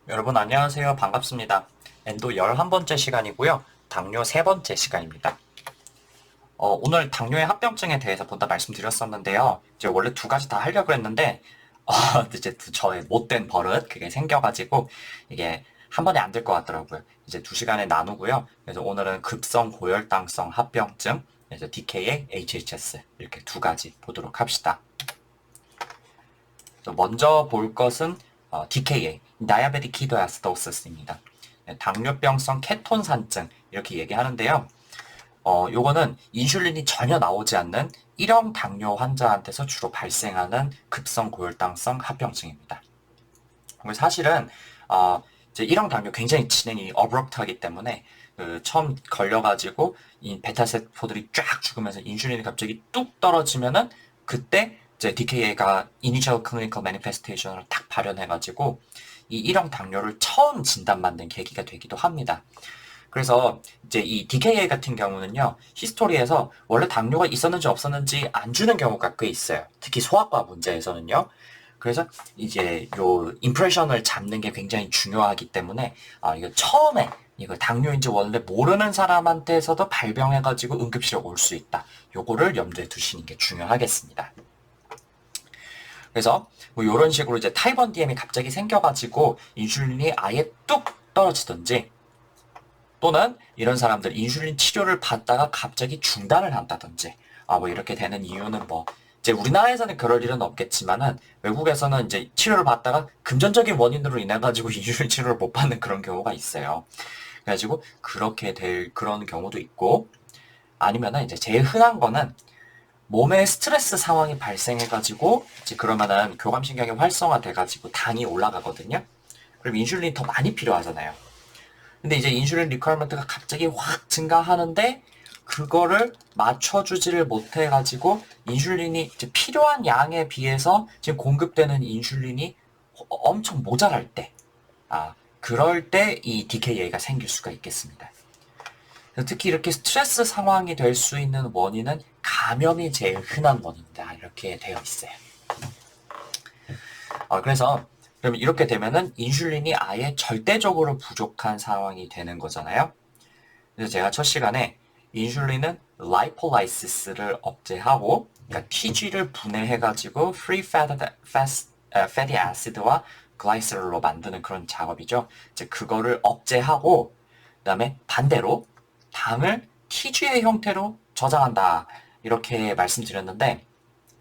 여러분 안녕하세요. 반갑습니다. 엔도 11번째 시간이고요. 당뇨 3번째 시간입니다. 오늘 당뇨의 합병증에 대해서 보다 말씀드렸었는데요. 이제 원래 두 가지 다 하려고 했는데 이제 저의 못된 버릇 그게 생겨가지고 이게 한 번에 안 될 것 같더라고요. 이제 2시간에 나누고요. 그래서 오늘은 급성 고혈당성 합병증, 그래서 DKA, HHS 이렇게 두 가지 보도록 합시다. 먼저 볼 것은 DKA, Diabetic Ketoacidosis입니다. 당뇨병성 케톤산증 이렇게 얘기하는데요. 요거는 인슐린이 전혀 나오지 않는 1형 당뇨 환자한테서 주로 발생하는 급성 고혈당성 합병증입니다. 사실은 이제 1형 당뇨 굉장히 진행이 어브럽트하기 때문에 처음 걸려가지고 이 베타세포들이 쫙 죽으면서 인슐린이 갑자기 뚝 떨어지면은 그때 이제 DKA가 Initial Clinical Manifestation으로 딱 발현해가지고 이 1형 당뇨를 처음 진단받는 계기가 되기도 합니다. 그래서 이제 이 DKA 같은 경우는요, 히스토리에서 원래 당뇨가 있었는지 없었는지 안 주는 경우가 꽤 있어요. 특히 소아과 문제에서는요. 그래서 이제 요 임프레션을 잡는 게 굉장히 중요하기 때문에 이거 처음에 이거 당뇨인지 원래 모르는 사람한테서도 발병해가지고 응급실에 올 수 있다. 요거를 염두에 두시는 게 중요하겠습니다. 그래서 뭐 이런 식으로 이제 타입 1 DM이 갑자기 생겨가지고 인슐린이 아예 뚝 떨어지든지 또는 이런 사람들 인슐린 치료를 받다가 갑자기 중단을 한다든지 뭐 이렇게 되는 이유는 뭐 이제 우리나라에서는 그럴 일은 없겠지만은 외국에서는 이제 치료를 받다가 금전적인 원인으로 인해 가지고 인슐린 치료를 못 받는 그런 경우가 있어요. 그래가지고 그렇게 될 그런 경우도 있고 아니면은 이제 제일 흔한 거는 몸에 스트레스 상황이 발생해가지고 이제 그러면은 교감신경이 활성화돼가지고 당이 올라가거든요. 그럼 인슐린이 더 많이 필요하잖아요. 근데 이제 인슐린 리퀘어먼트가 갑자기 확 증가하는데 그거를 맞춰주지를 못해가지고 인슐린이 이제 필요한 양에 비해서 지금 공급되는 인슐린이 엄청 모자랄 때, 그럴 때 이 DKA가 생길 수가 있겠습니다. 특히 이렇게 스트레스 상황이 될 수 있는 원인은 감염이 제일 흔한 원인이다. 이렇게 되어 있어요. 그래서 그럼 이렇게 되면은 인슐린이 아예 절대적으로 부족한 상황이 되는 거잖아요. 그래서 제가 첫 시간에 인슐린은 라이폴라이시스를 억제하고 그러니까 TG를 분해해가지고 free fatty acid와 글라이세롤로 만드는 그런 작업이죠. 이제 그거를 억제하고 그다음에 반대로 당을 TG의 형태로 저장한다 이렇게 말씀드렸는데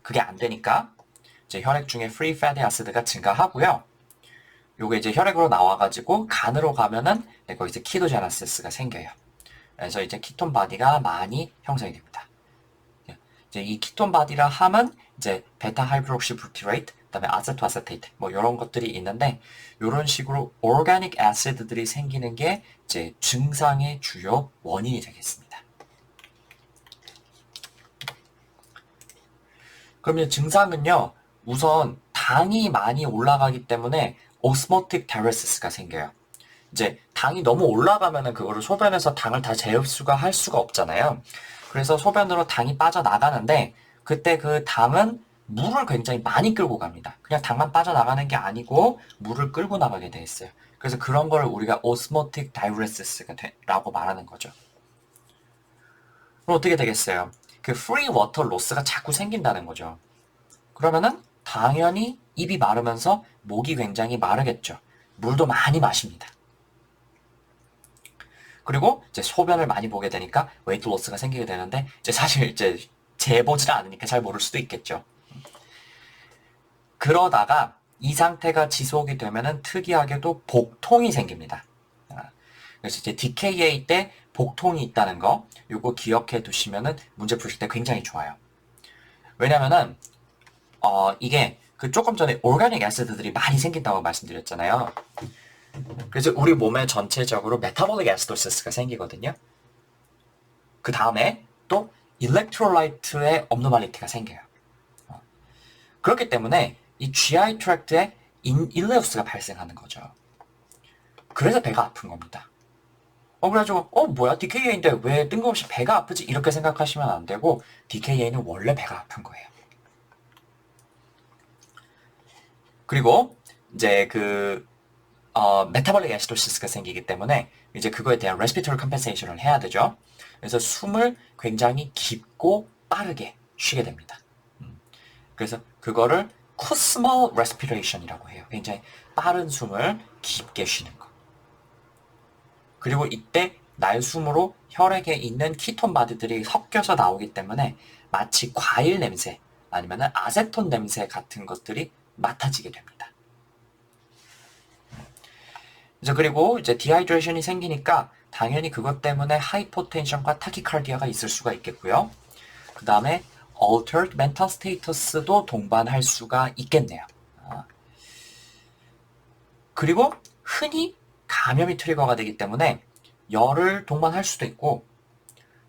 그게 안 되니까 이제 혈액 중에 free fatty acid가 증가하고요. 요게 이제 혈액으로 나와가지고 간으로 가면은 거기서 키토제네시스가 생겨요. 그래서 이제 키톤 바디가 많이 형성이 됩니다. 이제 이 키톤 바디라 함은 이제 베타 하이드록시 부티레이트, 그다음에 아세토아세테이트 뭐 이런 것들이 있는데 이런 식으로 오르가닉 애시드들이 생기는 게 이제 증상의 주요 원인이 되겠습니다. 그러면 증상은요, 우선 당이 많이 올라가기 때문에 오스모틱 다이레시스가 생겨요. 이제 당이 너무 올라가면은 그거를 소변에서 당을 다 재흡수가 할 수가 없잖아요. 그래서 소변으로 당이 빠져나가는데 그때 그 당은 물을 굉장히 많이 끌고 갑니다. 그냥 당만 빠져나가는 게 아니고 물을 끌고 나가게 돼 있어요. 그래서 그런 걸 우리가 osmotic diuresis가 라고 말하는 거죠. 그럼 어떻게 되겠어요? 그 free water loss가 자꾸 생긴다는 거죠. 그러면은 당연히 입이 마르면서 목이 굉장히 마르겠죠. 물도 많이 마십니다. 그리고 이제 소변을 많이 보게 되니까 웨이트 로스가 생기게 되는데 이제 사실 이제 재보질 않으니까 잘 모를 수도 있겠죠. 그러다가 이 상태가 지속이 되면은 특이하게도 복통이 생깁니다. 그래서 이제 DKA 때 복통이 있다는 거 요거 기억해 두시면은 문제 푸실 때 굉장히 좋아요. 왜냐면은 이게 그 조금 전에 오르가닉 애시드들이 많이 생긴다고 말씀드렸잖아요. 그래서 우리 몸에 전체적으로 메타볼릭 애시도시스가 생기거든요. 그 다음에 또 일렉트롤라이트의 업노말리티가 생겨요. 그렇기 때문에 이 GI 트랙트에 일레우스가 발생하는 거죠. 그래서 배가 아픈 겁니다. 그래가지고 뭐야 DKA인데 왜 뜬금없이 배가 아프지 이렇게 생각하시면 안 되고 DKA는 원래 배가 아픈 거예요. 그리고 이제 메타볼릭 애시도시스가 생기기 때문에 이제 그거에 대한 레스피토리 컴펜세이션을 해야 되죠. 그래서 숨을 굉장히 깊고 빠르게 쉬게 됩니다. 그래서 그거를 쿠스멀 레스피레이션이라고 해요. 굉장히 빠른 숨을 깊게 쉬는 거. 그리고 이때 날숨으로 혈액에 있는 키톤 바디들이 섞여서 나오기 때문에 마치 과일 냄새 아니면 아세톤 냄새 같은 것들이 맡아지게 됩니다. 이제 그리고 이제 디하이드레이션이 생기니까 당연히 그것 때문에 하이포텐션과 타키카르디아가 있을 수가 있겠고요. 그 다음에 altered mental status도 동반할 수가 있겠네요. 그리고 흔히 감염이 트리거가 되기 때문에 열을 동반할 수도 있고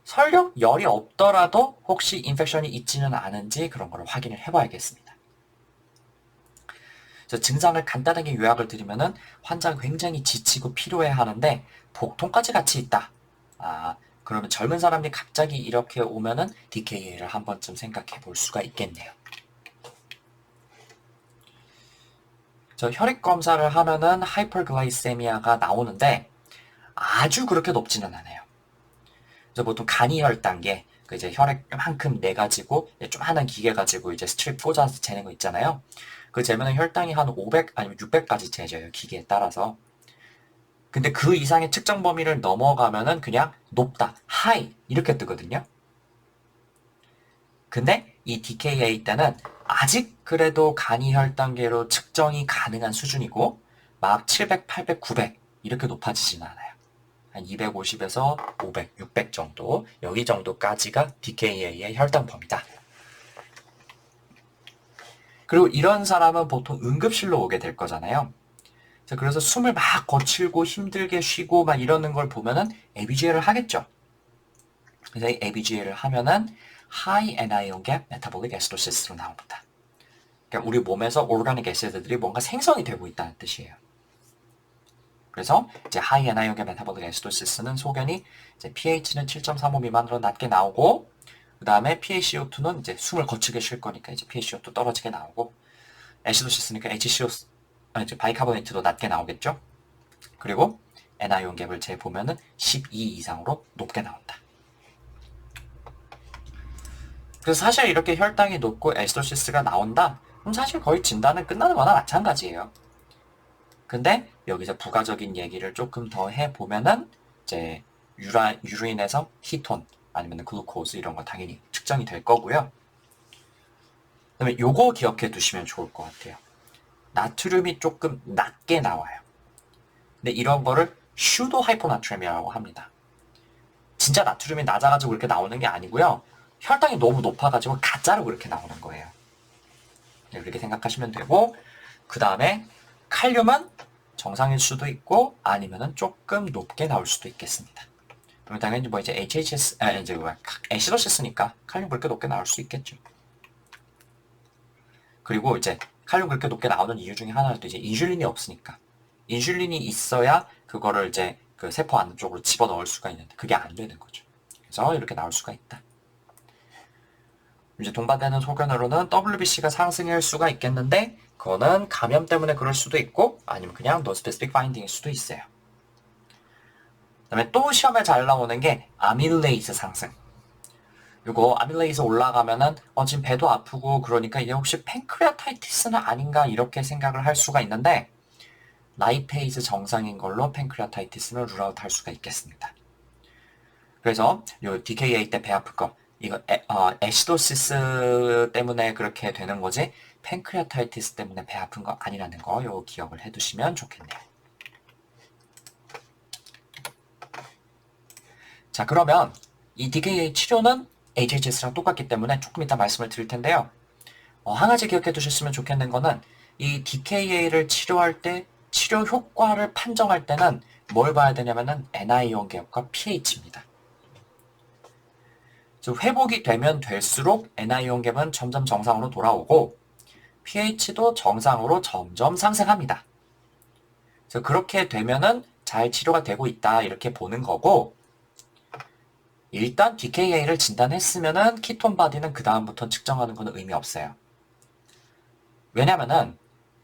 설령 열이 없더라도 혹시 인펙션이 있지는 않은지 그런 걸 확인을 해봐야겠습니다. 증상을 간단하게 요약을 드리면은 환자가 굉장히 지치고 피로해하는데 복통까지 같이 있다. 그러면 젊은 사람이 갑자기 이렇게 오면은 DKA를 한 번쯤 생각해 볼 수가 있겠네요. 혈액 검사를 하면은 하이퍼글라이세미아가 나오는데 아주 그렇게 높지는 않아요. 보통 간이혈 단계, 이제 혈액만큼 내 가지고 좀 하는 기계 가지고 이제 스트립 꽂아서 재는 거 있잖아요. 그 재면은 혈당이 한 500 아니면 600까지 재져요. 기계에 따라서. 근데 그 이상의 측정 범위를 넘어가면은 그냥 높다, 하이 이렇게 뜨거든요. 근데 이 DKA 때는 아직 그래도 간이혈 단계로 측정이 가능한 수준이고 막 700, 800, 900 이렇게 높아지지는 않아요. 한 250에서 500, 600 정도 여기 정도까지가 DKA의 혈당 범위다. 그리고 이런 사람은 보통 응급실로 오게 될 거잖아요. 그래서 숨을 막 거칠고 힘들게 쉬고 막 이러는 걸 보면은 ABGA를 하겠죠. 그래서 이 ABGA를 하면은 High anion gap metabolic acidosis로 나옵니다. 그러니까 우리 몸에서 오르가닉 애시드들이 뭔가 생성이 되고 있다는 뜻이에요. 그래서 이제 High anion gap metabolic acidosis는 소견이 이제 pH는 7.35 미만으로 낮게 나오고 그 다음에 PaCO2는 이제 숨을 거칠게 쉴 거니까 이제 PaCO2 떨어지게 나오고 애시도시스니까 HCO 이제 바이카보네이트도 낮게 나오겠죠. 그리고 anion 갭을 재보면은 12 이상으로 높게 나온다. 그래서 사실 이렇게 혈당이 높고 애시도시스가 나온다? 그럼 사실 거의 진단은 끝나는 거나 마찬가지예요. 근데 여기서 부가적인 얘기를 조금 더 해보면은 이제 유린에서 키톤 아니면 글루코즈 이런 거 당연히 측정이 될 거고요. 그다음에 요거 기억해 두시면 좋을 것 같아요. 나트륨이 조금 낮게 나와요. 근데 이런 거를 슈도 하이포나트륨이라고 합니다. 진짜 나트륨이 낮아가지고 그렇게 나오는 게 아니고요. 혈당이 너무 높아가지고 가짜로 그렇게 나오는 거예요. 그렇게 생각하시면 되고 그 다음에 칼륨은 정상일 수도 있고 아니면은 조금 높게 나올 수도 있겠습니다. 그럼 당연히 뭐 이제 HHS 이제 애시도시스니까 칼륨 그렇게 높게 나올 수 있겠죠. 그리고 이제 칼륨 그렇게 높게 나오는 이유 중에 하나는 또 이제 인슐린이 없으니까 인슐린이 있어야 그거를 이제 그 세포 안쪽으로 집어넣을 수가 있는데 그게 안 되는 거죠. 그래서 이렇게 나올 수가 있다. 이제 동반되는 소견으로는 WBC가 상승할 수가 있겠는데 그거는 감염 때문에 그럴 수도 있고 아니면 그냥 non-specific finding일 수도 있어요. 그다음에 또 시험에 잘 나오는 게 아밀레이즈 상승. 이거 아밀레이즈 올라가면은 지금 배도 아프고 그러니까 이게 혹시 팬크레아타이티스는 아닌가 이렇게 생각을 할 수가 있는데 라이페이즈 정상인 걸로 팬크레아타이티스는 룰아웃 할 수가 있겠습니다. 그래서 요 DKA 때 배 아플 거 이거 애시도시스 때문에 그렇게 되는 거지 팬크레아타이티스 때문에 배 아픈 거 아니라는 거 요 기억을 해두시면 좋겠네요. 자 그러면 이 DKA 치료는 HHS랑 똑같기 때문에 조금 이따 말씀을 드릴 텐데요. 한 가지 기억해 두셨으면 좋겠는 거는 이 DKA를 치료할 때 치료 효과를 판정할 때는 뭘 봐야 되냐면은 NI온 갭과 pH입니다. 회복이 되면 될수록 NI온 갭은 점점 정상으로 돌아오고 pH도 정상으로 점점 상승합니다. 그래서 그렇게 되면은 잘 치료가 되고 있다 이렇게 보는 거고 일단 DKA를 진단했으면은 키톤 바디는 그 다음부터 측정하는 건 의미 없어요. 왜냐면은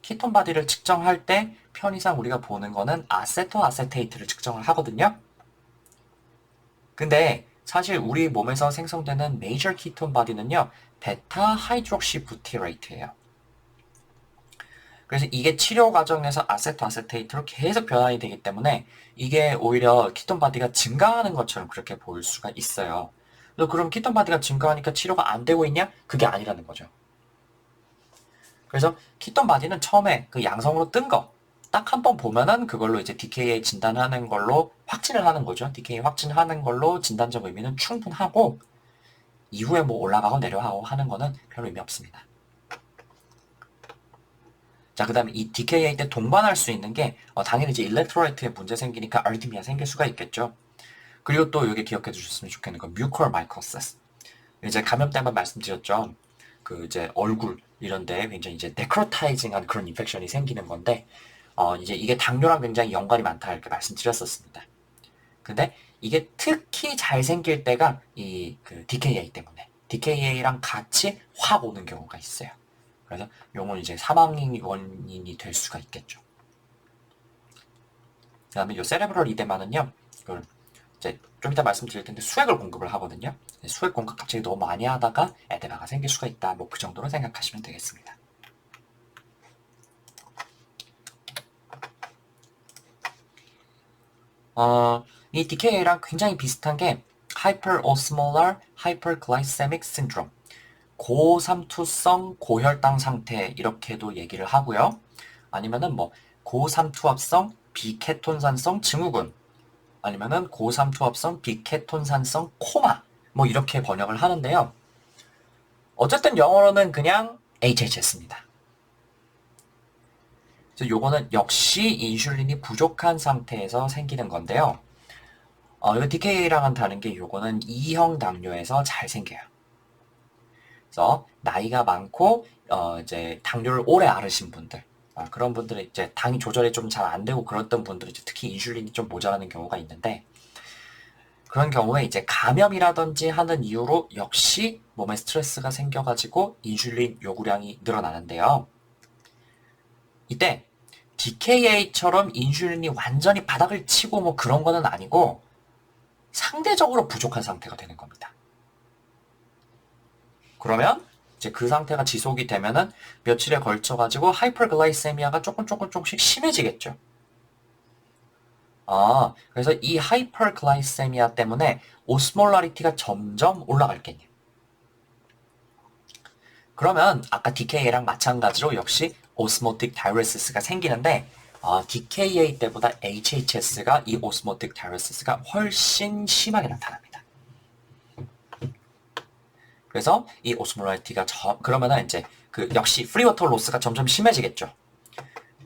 키톤 바디를 측정할 때 편의상 우리가 보는 거는 아세토아세테이트를 측정을 하거든요. 근데 사실 우리 몸에서 생성되는 메이저 키톤 바디는요, 베타 하이드록시 부티레이트예요. 그래서 이게 치료 과정에서 아세토아세테이트로 계속 변환이 되기 때문에 이게 오히려 키톤 바디가 증가하는 것처럼 그렇게 보일 수가 있어요. 그럼 키톤 바디가 증가하니까 치료가 안 되고 있냐? 그게 아니라는 거죠. 그래서 키톤 바디는 처음에 그 양성으로 뜬 거 딱 한 번 보면은 그걸로 이제 DKA 진단하는 걸로 확진을 하는 거죠. DKA 확진하는 걸로 진단적 의미는 충분하고 이후에 뭐 올라가고 내려가고 하는 거는 별 의미 없습니다. 자, 그 다음에 이 DKA 때 동반할 수 있는 게 당연히 이제 일렉트로라이트에 문제 생기니까 아리트미아 생길 수가 있겠죠. 그리고 또 여기 기억해 주셨으면 좋겠는 건 뮤콜 마이코시스. 이제 감염 때 한번 말씀드렸죠. 그 이제 얼굴 이런데 굉장히 이제 네크로타이징한 그런 인펙션이 생기는 건데 이제 이게 당뇨랑 굉장히 연관이 많다 이렇게 말씀드렸었습니다. 근데 이게 특히 잘 생길 때가 이 그 DKA 때문에 DKA랑 같이 확 오는 경우가 있어요. 그래서 요건 이제 사망 원인이 될 수가 있겠죠. 그 다음에 요 세레브럴 이데마는요, 이걸 이제 좀 이따 말씀드릴 텐데 수액을 공급을 하거든요. 수액 공급 갑자기 너무 많이 하다가 에데마가 생길 수가 있다. 뭐 그 정도로 생각하시면 되겠습니다. 이 DKA랑 굉장히 비슷한 게 Hyperosmolar Hyperglycemic Syndrome, 고삼투성 고혈당 상태 이렇게도 얘기를 하고요. 아니면은 뭐 고삼투압성 비케톤산성 증후군, 아니면은 고삼투압성 비케톤산성 코마, 뭐 이렇게 번역을 하는데요. 어쨌든 영어로는 그냥 HHS입니다. 그래서 요거는 역시 인슐린이 부족한 상태에서 생기는 건데요. 이 DKA랑은 다른 게 요거는 2형 당뇨에서 잘 생겨요. 그래서 나이가 많고 이제 당뇨를 오래 앓으신 분들, 그런 분들은 이제 당이 조절이 좀 잘 안 되고 그랬던 분들은 이제 특히 인슐린이 좀 모자라는 경우가 있는데, 그런 경우에 이제 감염이라든지 하는 이유로 역시 몸에 스트레스가 생겨가지고 인슐린 요구량이 늘어나는데요. 이때 DKA처럼 인슐린이 완전히 바닥을 치고 뭐 그런 거는 아니고 상대적으로 부족한 상태가 되는 겁니다. 그러면 이제 그 상태가 지속이 되면은 며칠에 걸쳐 가지고 하이퍼글라이세미아가 조금씩 심해지겠죠. 그래서 이 하이퍼글라이세미아 때문에 오스몰라리티가 점점 올라갈겠네요. 그러면 아까 DKA랑 마찬가지로 역시 오스모틱 다이레시스가 생기는데 DKA 때보다 HHS가 이 오스모틱 다이레시스가 훨씬 심하게 나타납니다. 그래서 이 오스몰라리티가 그러면은 이제 그 역시 프리워터 로스가 점점 심해지겠죠.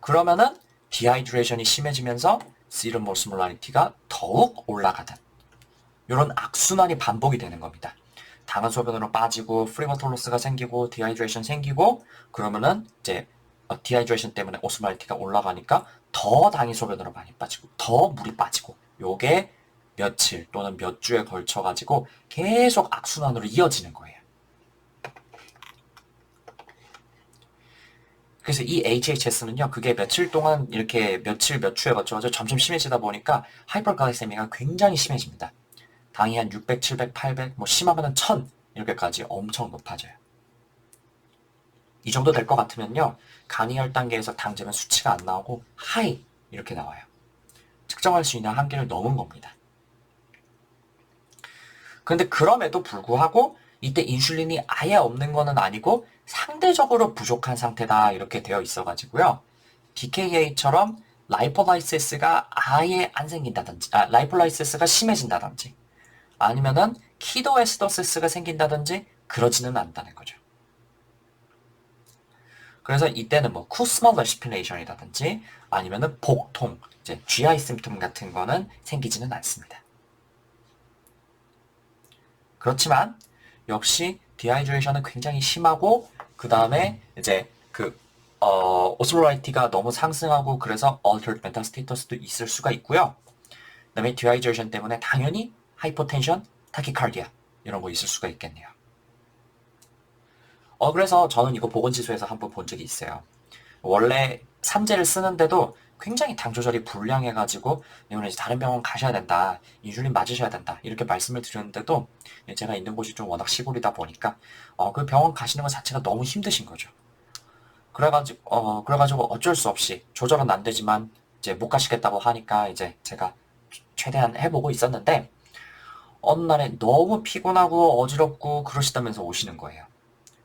그러면은 디하이드레이션이 심해지면서 시럼 오스몰라리티가 더욱 올라가든 이런 악순환이 반복이 되는 겁니다. 당은 소변으로 빠지고 프리워터 로스가 생기고 디하이드레이션 생기고 그러면은 이제 디하이드레이션 때문에 오스몰라리티가 올라가니까 더 당이 소변으로 많이 빠지고 더 물이 빠지고 요게 며칠 또는 몇 주에 걸쳐 가지고 계속 악순환으로 이어지는 거예요. 그래서 이 HHS는요, 그게 며칠 동안 이렇게 몇 주에 걸쳐가지고 점점 심해지다 보니까 하이퍼글라이세미가 굉장히 심해집니다. 당이 한 600, 700, 800, 뭐 심하면은 1000 이렇게까지 엄청 높아져요. 이 정도 될 것 같으면요, 간이열 단계에서 당 재면 수치가 안 나오고 하이 이렇게 나와요. 측정할 수 있는 한계를 넘은 겁니다. 그런데 그럼에도 불구하고 이때 인슐린이 아예 없는 거는 아니고 상대적으로 부족한 상태다 이렇게 되어 있어가지고요. DKA처럼 라이폴라이시스가 아예 안 생긴다든지, 라이폴라이시스가 심해진다든지, 아니면은 키도에시도시스가 생긴다든지 그러지는 않다는 거죠. 그래서 이때는 뭐 쿠스멀 레시피레이션이라든지 아니면은 복통, 이제 GI 심птום 같은 거는 생기지는 않습니다. 그렇지만 역시 디하이드레이션은 굉장히 심하고 그 다음에 이제 그 오스모라이티가 너무 상승하고 그래서 altered mental status도 있을 수가 있고요. 그 다음에 디하이드레이션 때문에 당연히 하이퍼텐션, 타키카르디아 이런 거 있을 수가 있겠네요. 그래서 저는 이거 보건지수에서 한번 본 적이 있어요. 원래 산재를 쓰는데도 굉장히 당 조절이 불량해가지고 이거는 이제 다른 병원 가셔야 된다, 인슐린 맞으셔야 된다 이렇게 말씀을 드렸는데도 제가 있는 곳이 좀 워낙 시골이다 보니까 그 병원 가시는 것 자체가 너무 힘드신 거죠. 그래가지고 어쩔 수 없이 조절은 안 되지만 이제 못 가시겠다고 하니까 이제 제가 최대한 해보고 있었는데 어느 날에 너무 피곤하고 어지럽고 그러시다면서 오시는 거예요.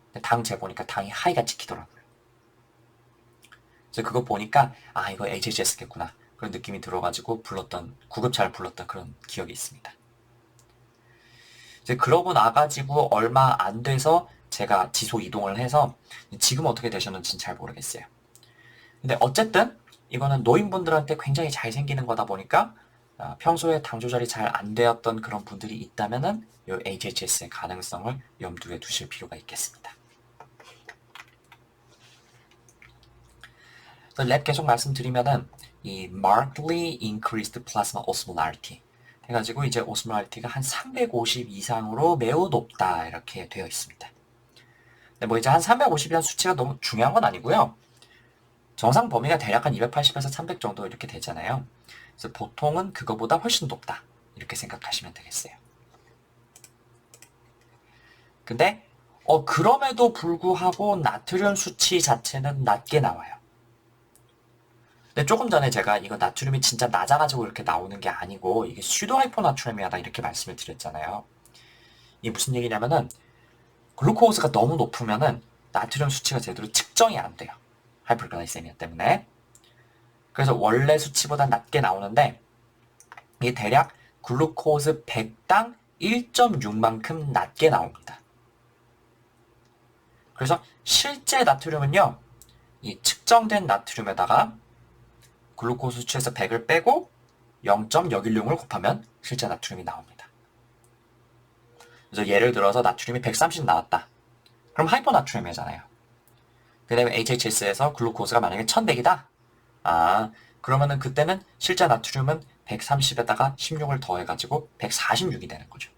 근데 당 재보니까 당이 하이가 찍히더라고요. 그래서 그거 보니까 이거 HHS겠구나 그런 느낌이 들어가지고 구급차를 불렀던 그런 기억이 있습니다. 이제 그러고 나가지고 얼마 안 돼서 제가 지소 이동을 해서 지금 어떻게 되셨는지는 잘 모르겠어요. 근데 어쨌든 이거는 노인분들한테 굉장히 잘 생기는 거다 보니까 평소에 당 조절이 잘 안 되었던 그런 분들이 있다면은 이 HHS의 가능성을 염두에 두실 필요가 있겠습니다. 랩 계속 말씀드리면은 이 markedly increased plasma osmolarity 해가지고 이제 osmolarity가 한 350 이상으로 매우 높다 이렇게 되어 있습니다. 근데 뭐 이제 한 350이라는 수치가 너무 중요한 건 아니고요. 정상 범위가 대략 한 280에서 300 정도 이렇게 되잖아요. 그래서 보통은 그거보다 훨씬 높다 이렇게 생각하시면 되겠어요. 근데 그럼에도 불구하고 나트륨 수치 자체는 낮게 나와요. 근데 조금 전에 제가 이거 나트륨이 진짜 낮아가지고 이렇게 나오는 게 아니고 이게 슈도 하이포나트루미아다 이렇게 말씀을 드렸잖아요. 이게 무슨 얘기냐면은 글루코즈가 너무 높으면은 나트륨 수치가 제대로 측정이 안 돼요. 하이퍼글라이세미아 때문에. 그래서 원래 수치보다 낮게 나오는데 이게 대략 글루코즈 100당 1.6만큼 낮게 나옵니다. 그래서 실제 나트륨은요, 이 측정된 나트륨에다가 글루코즈 수치에서 100을 빼고 0.016을 곱하면 실제 나트륨이 나옵니다. 그래서 예를 들어서 나트륨이 130 나왔다. 그럼 하이포나트륨이잖아요. 그 다음에 HHS에서 글루코즈가 만약에 1100이다. 그러면은 그때는 실제 나트륨은 130에다가 16을 더해가지고 146이 되는 거죠.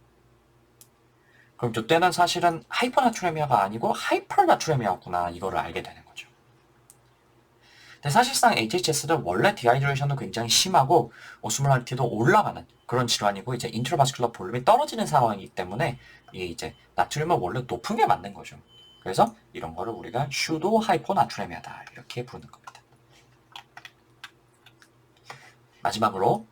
그럼 이때는 사실은 하이퍼나트루미아가 아니고 하이퍼나트루미아구나 이거를 알게 되는 거죠. 근데 사실상 HHS는 원래 디하이드레이션도 굉장히 심하고 오스몰라리티도 올라가는 그런 질환이고 이제 인트라바스큘러 볼륨이 떨어지는 상황이기 때문에 이제 나트륨은 원래 높은 게 맞는 거죠. 그래서 이런 거를 우리가 슈도 하이포나트루미아다 이렇게 부르는 겁니다. 마지막으로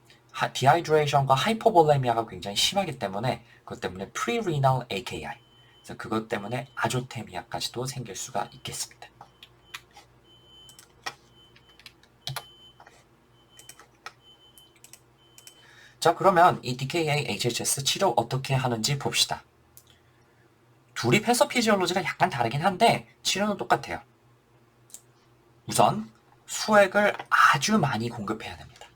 디하이드레이션과 하이포볼레미아가 굉장히 심하기 때문에 그것 때문에 프리리널 AKI 그래서 그것 때문에 아조테미아까지도 생길 수가 있겠습니다. 자, 그러면 이 DKA HHS 치료 어떻게 하는지 봅시다. 둘이 패서피지올로지가 약간 다르긴 한데 치료는 똑같아요. 우선 수액을 아주 많이 공급해야 됩니다.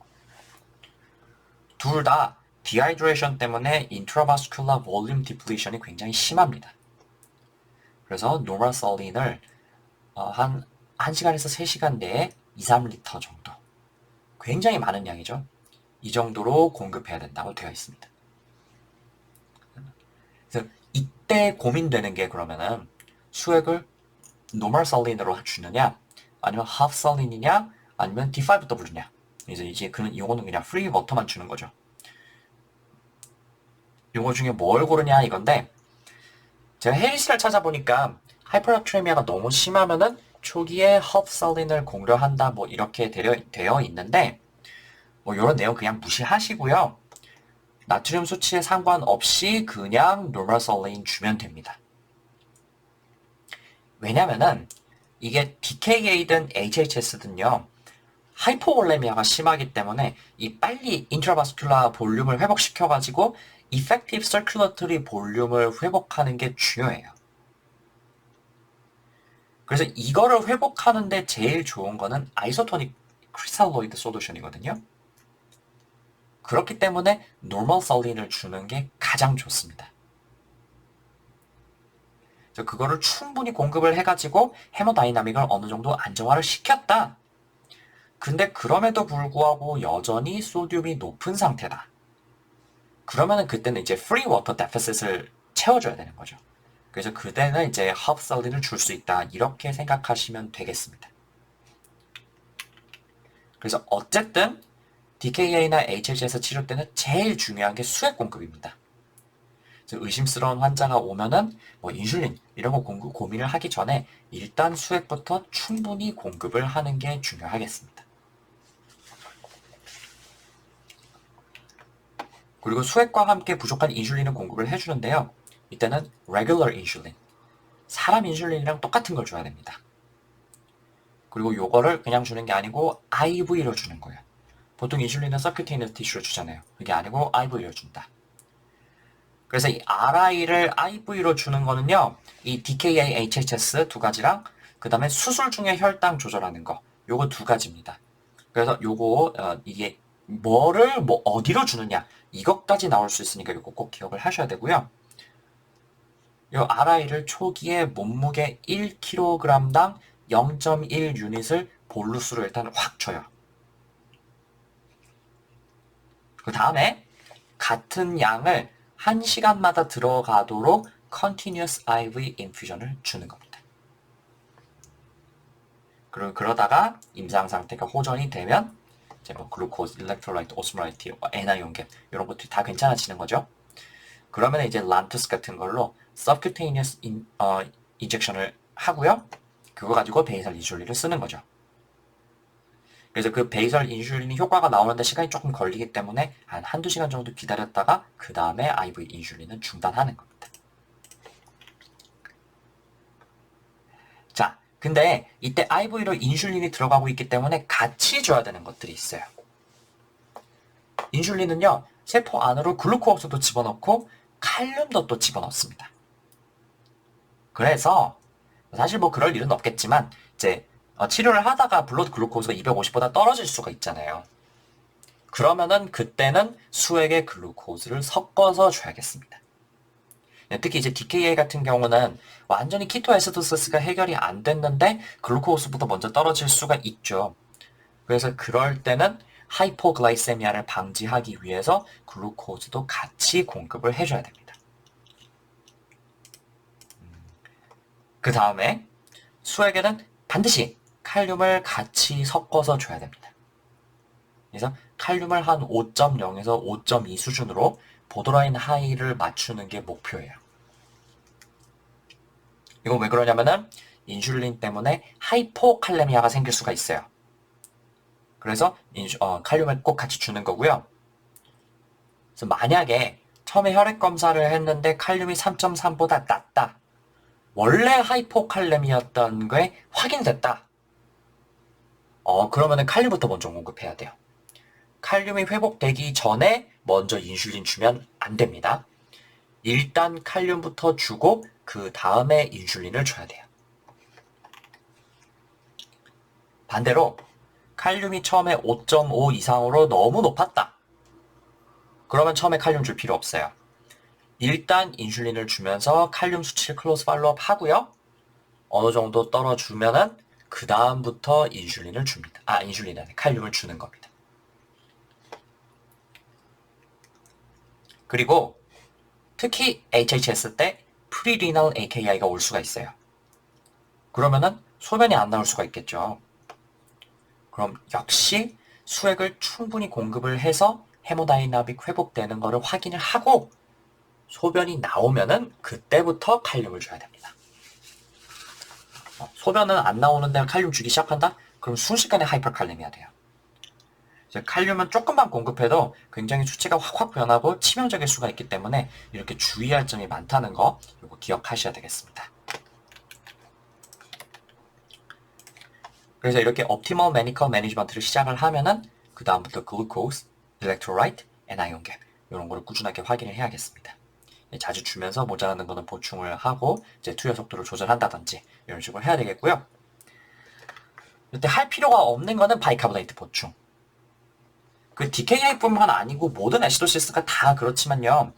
둘 다 디하이드레이션 때문에 인트라바스큘러 볼륨 디플리션이 굉장히 심합니다. 그래서 노멀살린을 한 1시간에서 3시간 내에 2, 3리터 정도 굉장히 많은 양이죠. 이 정도로 공급해야 된다고 되어 있습니다. 그래서 이때 고민되는 게 그러면은 수액을 노멀살린으로 주느냐 아니면 하프살린이냐 아니면 D5W냐 이제 이거는 그냥 프리 워터만 주는 거죠. 이거 중에 뭘 고르냐 이건데 제가 헤리스를 찾아보니까 하이퍼나트루미아가 너무 심하면은 초기에 하프살린을 공려한다 뭐 이렇게 되어 있는데 뭐 이런 내용 그냥 무시하시고요. 나트륨 수치에 상관없이 그냥 노멀살린 주면 됩니다. 왜냐면은 이게 DKA든 HHS든요. 하이포볼레미아가 심하기 때문에 이 빨리 인트라바스큘라 볼륨을 회복시켜가지고 이펙티브 서큘러터리 볼륨을 회복하는 게 중요해요. 그래서 이거를 회복하는데 제일 좋은 거는 아이소토닉 크리스탈로이드 솔루션이거든요. 그렇기 때문에 노멀 살린을 주는 게 가장 좋습니다. 그래서 그거를 충분히 공급을 해가지고 헤모다이나믹을 어느 정도 안정화를 시켰다. 근데 그럼에도 불구하고 여전히 소듐이 높은 상태다. 그러면은 그때는 이제 프리 워터 데피시트를 채워줘야 되는 거죠. 그래서 그때는 이제 하프살린을 줄 수 있다. 이렇게 생각하시면 되겠습니다. 그래서 어쨌든 DKA나 HHS 치료 때는 제일 중요한 게 수액 공급입니다. 의심스러운 환자가 오면은 뭐 인슐린 이런 거 고민을 하기 전에 일단 수액부터 충분히 공급을 하는 게 중요하겠습니다. 그리고 수액과 함께 부족한 인슐린을 공급을 해주는데요. 이때는 regular 인슐린, 사람 인슐린이랑 똑같은 걸 줘야 됩니다. 그리고 요거를 그냥 주는 게 아니고 IV로 주는 거예요. 보통 인슐린은 서큐테이너스 티슈로 주잖아요. 그게 아니고 IV로 준다. 그래서 이 RI를 IV로 주는 거는요, 이 DKA, HHS 두 가지랑 그 다음에 수술 중에 혈당 조절하는 거, 요거 두 가지입니다. 그래서 요거 이게 뭐를 뭐 어디로 주느냐 이것까지 나올 수 있으니까 요거 꼭 기억을 하셔야 되고요. 요 RI를 초기에 몸무게 1kg당 0.1 유닛을 볼루스로 일단 확 줘요. 그 다음에 같은 양을 1시간마다 들어가도록 Continuous IV 인퓨전을 주는 겁니다. 그리고 그러다가 임상 상태가 호전이 되면 이제 뭐 글루코즈, 일렉트로라이트, 오스모라이트, 에나이온계 이런 것들이 다 괜찮아지는 거죠. 그러면 이제 란투스 같은 걸로 Subcutaneous 인젝션을 하고요. 그거 가지고 베이설 인슐린을 쓰는 거죠. 그래서 그 베이설 인슐린이 효과가 나오는데 시간이 조금 걸리기 때문에 한 한두 시간 정도 기다렸다가 그 다음에 IV 인슐린은 중단하는 겁니다. 자, 근데 이때 IV로 인슐린이 들어가고 있기 때문에 같이 줘야 되는 것들이 있어요. 인슐린은요, 세포 안으로 글루코스도 집어넣고 칼륨도 또 집어넣습니다. 그래서 사실 뭐 그럴 일은 없겠지만 이제 치료를 하다가 블러드 글루코스가 250보다 떨어질 수가 있잖아요. 그러면은 그때는 수액에 글루코즈를 섞어서 줘야겠습니다. 특히 이제 DKA 같은 경우는 완전히 키토에시도시스가 해결이 안 됐는데 글루코스부터 먼저 떨어질 수가 있죠. 그래서 그럴 때는 하이포글라이세미아를 방지하기 위해서 글루코즈도 같이 공급을 해줘야 됩니다. 그 다음에 수액에는 반드시 칼륨을 같이 섞어서 줘야 됩니다. 그래서 칼륨을 한 5.0에서 5.2 수준으로 보더라인 하이를 맞추는 게 목표예요. 이건 왜 그러냐면은 인슐린 때문에 하이포칼레미아가 생길 수가 있어요. 그래서 칼륨을 꼭 같이 주는 거고요. 그래서 만약에 처음에 혈액 검사를 했는데 칼륨이 3.3보다 낮다. 원래 하이포칼레미아였던 게 확인됐다. 그러면은 칼륨부터 먼저 공급해야 돼요. 칼륨이 회복되기 전에 먼저 인슐린 주면 안 됩니다. 일단 칼륨부터 주고 그 다음에 인슐린을 줘야 돼요. 반대로 칼륨이 처음에 5.5 이상으로 너무 높았다. 그러면 처음에 칼륨 줄 필요 없어요. 일단 인슐린을 주면서 칼륨 수치를 클로즈 팔로우업 하고요. 어느 정도 떨어주면은 그 다음부터 인슐린을 줍니다. 인슐린 안에 칼륨을 주는 겁니다. 그리고 특히 HHS 때 프리리널 AKI가 올 수가 있어요. 그러면은 소변이 안 나올 수가 있겠죠. 그럼 역시 수액을 충분히 공급을 해서 헤모다이나믹 회복되는 것을 확인을 하고 소변이 나오면은 그때부터 칼륨을 줘야 됩니다. 소변은 안 나오는데 칼륨 주기 시작한다? 그럼 순식간에 하이퍼칼레미아 돼요. 칼륨은 조금만 공급해도 굉장히 수치가 확 변하고 치명적일 수가 있기 때문에 이렇게 주의할 점이 많다는 거 이거 기억하셔야 되겠습니다. 그래서 이렇게 옵티멀 메디컬 매니지먼트를 시작을 하면은 그 다음부터 글루코스, 일렉트로라이트, 에나이온 갭 이런 거를 꾸준하게 확인을 해야겠습니다. 자주 주면서 모자라는 거는 보충을 하고 이제 투여 속도를 조절한다든지 이런 식으로 해야 되겠고요. 이때 할 필요가 없는 거는 바이카보네이트 보충. 그 DKA뿐만 아니고 모든 애시도시스가 다 그렇지만요.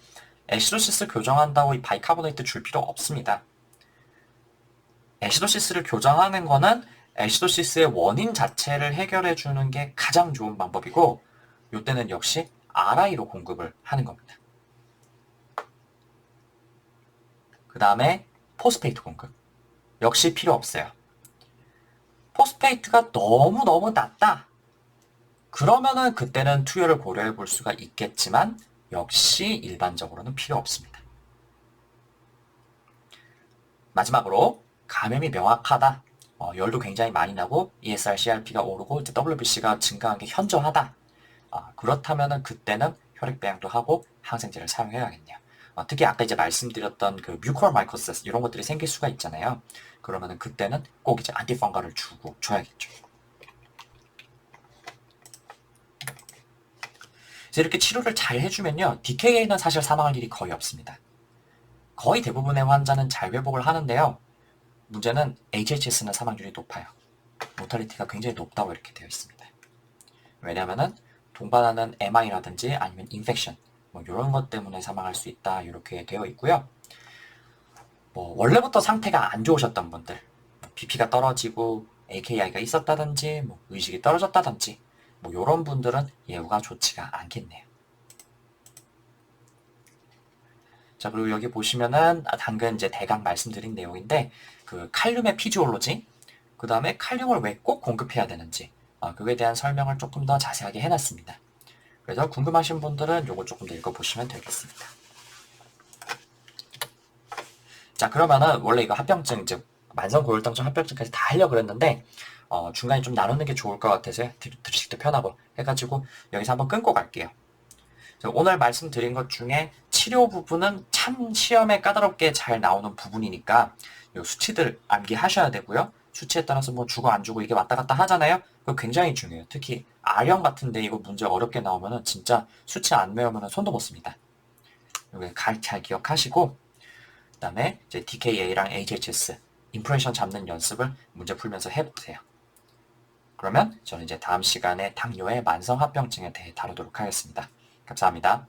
애시도시스 교정한다고 이 바이카보네이트 줄 필요 없습니다. 애시도시스를 교정하는 거는 애시도시스의 원인 자체를 해결해 주는 게 가장 좋은 방법이고 이때는 역시 RI로 공급을 하는 겁니다. 그 다음에 포스페이트 공급. 역시 필요 없어요. 포스페이트가 너무너무 낮다. 그러면은 그때는 투여를 고려해 볼 수가 있겠지만 역시 일반적으로는 필요 없습니다. 마지막으로 감염이 명확하다. 열도 굉장히 많이 나고 ESR, CRP가 오르고 이제 WBC가 증가한 게 현저하다. 그렇다면은 그때는 혈액 배양도 하고 항생제를 사용해야겠네요. 특히 아까 이제 말씀드렸던 그 뮤콜 마이코시스 이런 것들이 생길 수가 있잖아요. 그러면은 그때는 꼭 이제 안티펑가를 줘야겠죠. 그래서 이렇게 치료를 잘 해주면요, DKA는 사실 사망할 일이 거의 없습니다. 거의 대부분의 환자는 잘 회복을 하는데요. 문제는 HHS는 사망률이 높아요. 모탈리티가 굉장히 높다고 이렇게 되어 있습니다. 왜냐면은 동반하는 MI라든지 아니면 인펙션 뭐 이런 것 때문에 사망할 수 있다 이렇게 되어 있고요. 뭐 원래부터 상태가 안 좋으셨던 분들, BP가 떨어지고 AKI가 있었다든지 뭐 의식이 떨어졌다든지 뭐 이런 분들은 예후가 좋지가 않겠네요. 자, 그리고 여기 보시면은 방금 이제 대강 말씀드린 내용인데 그 칼륨의 피지올로지, 그 다음에 칼륨을 왜 꼭 공급해야 되는지 그거에 대한 설명을 조금 더 자세하게 해놨습니다. 그래서 궁금하신 분들은 요거 조금 더 읽어보시면 되겠습니다. 자, 그러면은 원래 이거 합병증, 즉 만성고혈당증 합병증까지 다 하려고 그랬는데 중간에 좀 나누는 게 좋을 것 같아서 들으시기도 편하고 해가지고 여기서 한번 끊고 갈게요. 오늘 말씀드린 것 중에 치료 부분은 참 시험에 까다롭게 잘 나오는 부분이니까 이 수치들 암기하셔야 되고요. 수치에 따라서 뭐 주고 안 주고 이게 왔다 갔다 하잖아요. 그거 굉장히 중요해요. 특히 R형 같은데 이거 문제 어렵게 나오면은 진짜 수치 안 외우면은 손도 못 씁니다. 이거 잘 기억하시고 그다음에 이제 DKA랑 HHS 임프레션 잡는 연습을 문제 풀면서 해보세요. 그러면 저는 이제 다음 시간에 당뇨의 만성합병증에 대해 다루도록 하겠습니다. 감사합니다.